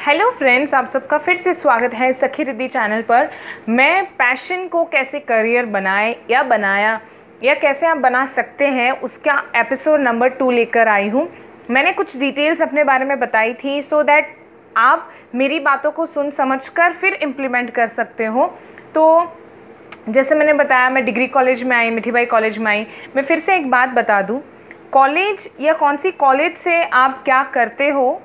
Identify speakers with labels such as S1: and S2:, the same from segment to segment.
S1: Hello friends, आप सबका फिर से स्वागत है सखी रिद्धि चैनल पर। मैं पैशन को कैसे करियर बनाया या कैसे आप बना सकते हैं उसका एपिसोड नंबर 2 लेकर आई हूँ। मैंने कुछ डिटेल्स अपने बारे में बताई थी सो दैट आप मेरी बातों को सुन समझकर फिर इम्प्लीमेंट कर सकते हो। तो जैसे मैंने बताया, मैं डिग्री कॉलेज में आई, मिठीबाई कॉलेज में आई। मैं फिर से एक बात बता दूँ, कॉलेज या कौन सी कॉलेज से आप क्या करते हो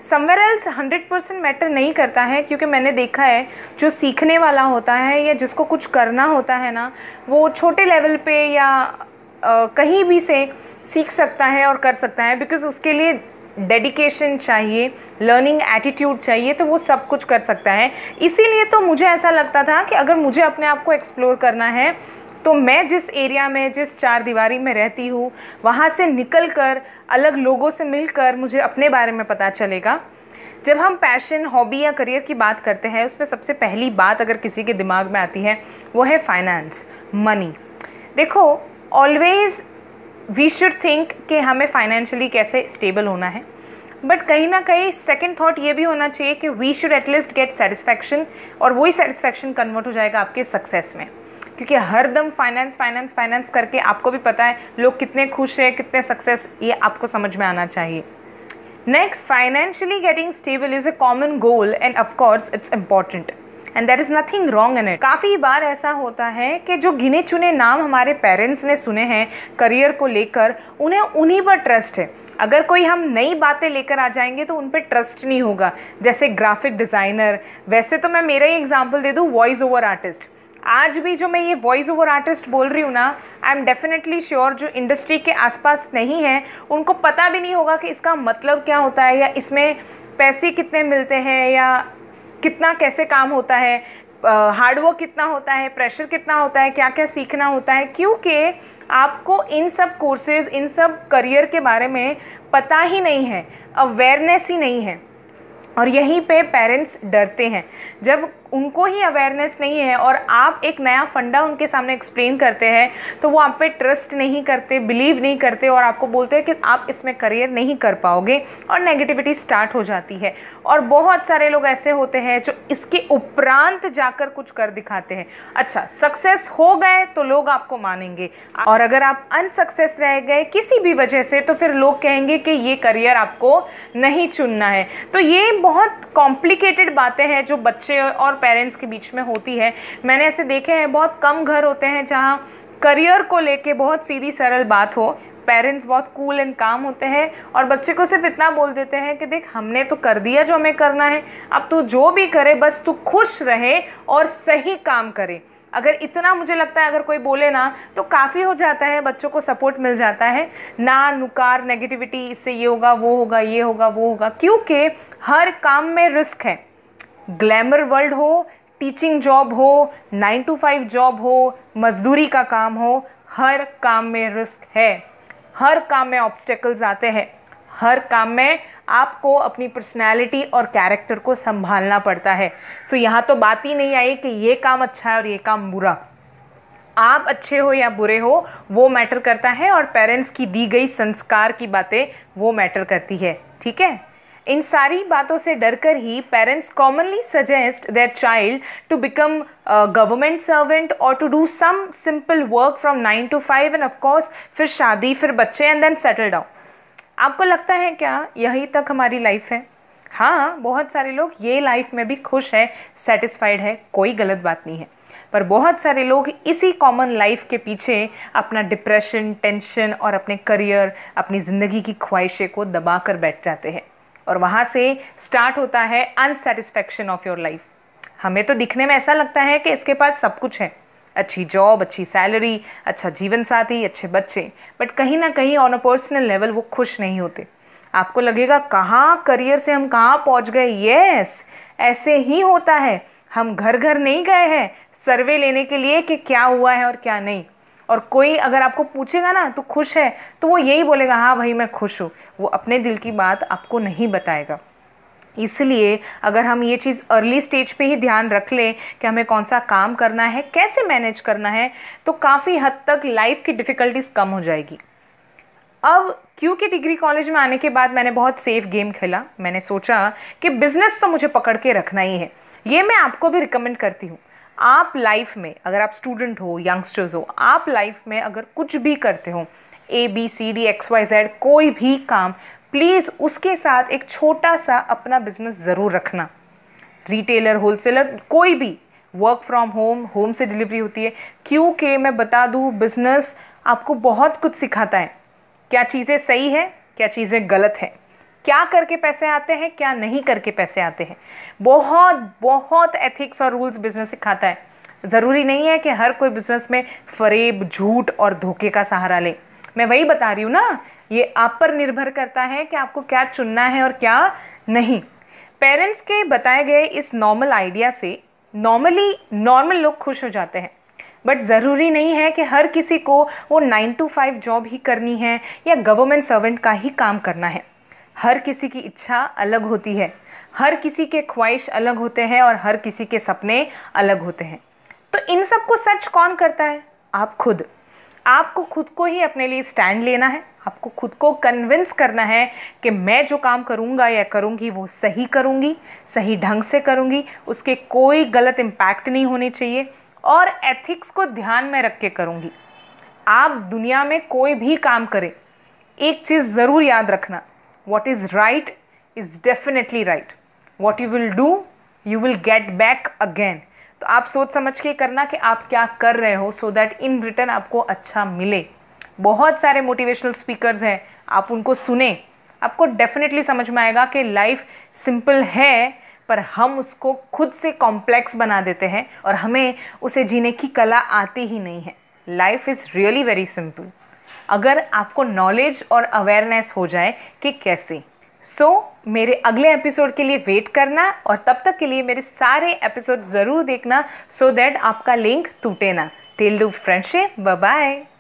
S1: समवेयर एल्स 100% मैटर नहीं करता है, क्योंकि मैंने देखा है जो सीखने वाला होता है या जिसको कुछ करना होता है ना, वो छोटे लेवल पे या कहीं भी से सीख सकता है और कर सकता है, बिकॉज़ उसके लिए डेडिकेशन चाहिए, लर्निंग एटीट्यूड चाहिए, तो वो सब कुछ कर सकता है। इसीलिए तो मुझे ऐसा लगता था कि अगर मुझे अपने आप को एक्सप्लोर करना है तो मैं जिस एरिया में, जिस चार दीवारी में रहती हूँ, वहाँ से निकल कर अलग लोगों से मिलकर मुझे अपने बारे में पता चलेगा। जब हम पैशन, हॉबी या करियर की बात करते हैं, उसमें सबसे पहली बात अगर किसी के दिमाग में आती है वो है फाइनेंस, मनी। देखो, ऑलवेज वी शुड थिंक कि हमें फाइनेंशियली कैसे स्टेबल होना है, बट कहीं ना कहीं सेकंड थॉट ये भी होना चाहिए कि we should at least get satisfaction, और वही सेटिस्फैक्शन कन्वर्ट हो जाएगा आपके सक्सेस में। क्योंकि हर दम फाइनेंस फाइनेंस फाइनेंस करके आपको भी पता है लोग कितने खुश हैं, कितने सक्सेस, ये आपको समझ में आना चाहिए। Next, financially getting stable is a common goal and of course it's important and there is nothing wrong in it. काफ़ी बार ऐसा होता है कि जो गिने चुने नाम हमारे पेरेंट्स ने सुने हैं करियर को लेकर, उन्हें उन्हीं पर ट्रस्ट है। अगर कोई हम नई बातें लेकर आ जाएंगे तो उन पर ट्रस्ट नहीं होगा। जैसे ग्राफिक डिज़ाइनर, वैसे तो मैं मेरा ही एग्जाम्पल दे दूँ, वॉइस ओवर आर्टिस्ट। आज भी जो मैं ये वॉइस ओवर आर्टिस्ट बोल रही हूँ ना, आई एम डेफिनेटली श्योर जो इंडस्ट्री के आसपास नहीं है उनको पता भी नहीं होगा कि इसका मतलब क्या होता है, या इसमें पैसे कितने मिलते हैं, या कितना कैसे काम होता है, हार्डवर्क कितना होता है, प्रेशर कितना होता है, क्या क्या सीखना होता है। क्योंकि आपको इन सब कोर्सेज, इन सब करियर के बारे में पता ही नहीं है, अवेयरनेस ही नहीं है। और यहीं पे पेरेंट्स डरते हैं जब उनको ही अवेयरनेस नहीं है और आप एक नया फंडा उनके सामने एक्सप्लेन करते हैं तो वो आप पे ट्रस्ट नहीं करते, बिलीव नहीं करते, और आपको बोलते हैं कि आप इसमें करियर नहीं कर पाओगे, और नेगेटिविटी स्टार्ट हो जाती है। और बहुत सारे लोग ऐसे होते हैं जो इसके उपरांत जाकर कुछ कर दिखाते हैं। अच्छा, सक्सेस हो गए तो लोग आपको मानेंगे, और अगर आप अनसक्सेस रह गए किसी भी वजह से तो फिर लोग कहेंगे कि ये करियर आपको नहीं चुनना है। तो ये बहुत कॉम्प्लिकेटेड बातें हैं जो बच्चे और पेरेंट्स के बीच में होती है। मैंने ऐसे देखे हैं, बहुत कम घर होते हैं जहाँ करियर को लेके बहुत सीधी सरल बात हो। पेरेंट्स बहुत कूल एंड काम होते हैं और बच्चे को सिर्फ इतना बोल देते हैं कि देख, हमने तो कर दिया जो हमें करना है, अब तू जो भी करे बस तू खुश रहे और सही काम करे। अगर इतना मुझे लगता है अगर कोई बोले ना तो काफ़ी हो जाता है, बच्चों को सपोर्ट मिल जाता है ना। नुकार नेगेटिविटी, इससे ये होगा, वो होगा, ये होगा, वो होगा, क्योंकि हर काम में रिस्क है। ग्लैमर वर्ल्ड हो, टीचिंग जॉब हो, 9 to 5 जॉब हो, मजदूरी का काम हो, हर काम में रिस्क है, हर काम में ऑब्स्टेकल्स आते हैं, हर काम में आपको अपनी पर्सनैलिटी और कैरेक्टर को संभालना पड़ता है। सो यहाँ तो बात ही नहीं आई कि ये काम अच्छा है और ये काम बुरा। आप अच्छे हो या बुरे हो वो मैटर करता है, और पेरेंट्स की दी गई संस्कार की बातें वो मैटर करती है। ठीक है, इन सारी बातों से डरकर ही parents commonly suggest their child to become government servant और to do some simple work from 9 to 5 and of course फिर शादी, फिर बच्चे एंड देन सेटल डाउन। आपको लगता है क्या यहीं तक हमारी लाइफ है? हाँ, बहुत सारे लोग ये लाइफ में भी खुश है, सेटिस्फाइड है, कोई गलत बात नहीं है। पर बहुत सारे लोग इसी कॉमन लाइफ के पीछे अपना डिप्रेशन, टेंशन और अपने करियर, अपनी ज़िंदगी की ख्वाहिशें को दबा कर बैठ जाते हैं, और वहाँ से स्टार्ट होता है अनसेटिस्फैक्शन ऑफ योर लाइफ। हमें तो दिखने में ऐसा लगता है कि इसके पास सब कुछ है, अच्छी जॉब, अच्छी सैलरी, अच्छा जीवन साथी, अच्छे बच्चे, बट कहीं ना कहीं ऑन अ पर्सनल लेवल वो खुश नहीं होते। आपको लगेगा कहाँ करियर से हम कहाँ पहुँच गए। यस, ऐसे ही होता है। हम घर घर नहीं गए हैं सर्वे लेने के लिए कि क्या हुआ है और क्या नहीं। और कोई अगर आपको पूछेगा ना तो खुश है, तो वो यही बोलेगा हाँ भाई मैं खुश हूँ, वो अपने दिल की बात आपको नहीं बताएगा। इसलिए अगर हम ये चीज़ अर्ली स्टेज पे ही ध्यान रख लें कि हमें कौन सा काम करना है, कैसे मैनेज करना है, तो काफ़ी हद तक लाइफ की डिफ़िकल्टीज कम हो जाएगी। अब क्योंकि डिग्री कॉलेज में आने के बाद मैंने बहुत सेफ गेम खेला, मैंने सोचा कि बिजनेस तो मुझे पकड़ के रखना ही है। ये मैं आपको भी रिकमेंड करती हूँ। आप लाइफ में अगर आप स्टूडेंट हो, यंगस्टर्स हो, आप लाइफ में अगर कुछ भी करते हो, ABCD XYZ कोई भी काम, प्लीज़ उसके साथ एक छोटा सा अपना बिजनेस ज़रूर रखना। रिटेलर, होलसेलर, कोई भी, वर्क फ्रॉम होम, होम से डिलीवरी होती है। क्योंकि मैं बता दूँ, बिजनेस आपको बहुत कुछ सिखाता है। क्या चीज़ें सही है, क्या चीज़ें गलत है, क्या करके पैसे आते हैं, क्या नहीं करके पैसे आते हैं। बहुत बहुत एथिक्स और रूल्स बिजनेस सिखाता है। ज़रूरी नहीं है कि हर कोई बिजनेस में फरेब, झूठ और धोखे का सहारा ले। मैं वही बता रही हूँ ना, ये आप पर निर्भर करता है कि आपको क्या चुनना है और क्या नहीं। पेरेंट्स के बताए गए इस नॉर्मल आइडिया से नॉर्मल लोग खुश हो जाते हैं। बट ज़रूरी नहीं है कि हर किसी को वो 9 to 5 जॉब ही करनी है या गवर्नमेंट सर्वेंट का ही काम करना है। हर किसी की इच्छा अलग होती है, हर किसी के ख्वाहिश अलग होते हैं और हर किसी के सपने अलग होते हैं। तो इन सब को सच कौन करता है? आप खुद। आपको खुद को ही अपने लिए स्टैंड लेना है। आपको खुद को कन्विंस करना है कि मैं जो काम करूँगा या करूँगी वो सही करूँगी, सही ढंग से करूँगी, उसके कोई गलत इम्पैक्ट नहीं होने चाहिए और एथिक्स को ध्यान में रख के करूँगी। आप दुनिया में कोई भी काम करें, एक चीज़ ज़रूर याद रखना, what is right is definitely right. What you will do, you will get back again. तो आप सोच समझ के करना कि आप क्या कर रहे हो, सो दैट इन रिटर्न आपको अच्छा मिले। बहुत सारे मोटिवेशनल स्पीकर्स हैं, आप उनको सुने, आपको डेफिनेटली समझ में आएगा कि लाइफ सिंपल है, पर हम उसको खुद से कॉम्प्लेक्स बना देते हैं और हमें उसे जीने की कला आती ही नहीं है। Life is really very simple, अगर आपको नॉलेज और अवेयरनेस हो जाए कि कैसे। मेरे अगले एपिसोड के लिए वेट करना और तब तक के लिए मेरे सारे एपिसोड ज़रूर देखना, सो दैट आपका लिंक टूटे ना। Till do friendship, bye bye.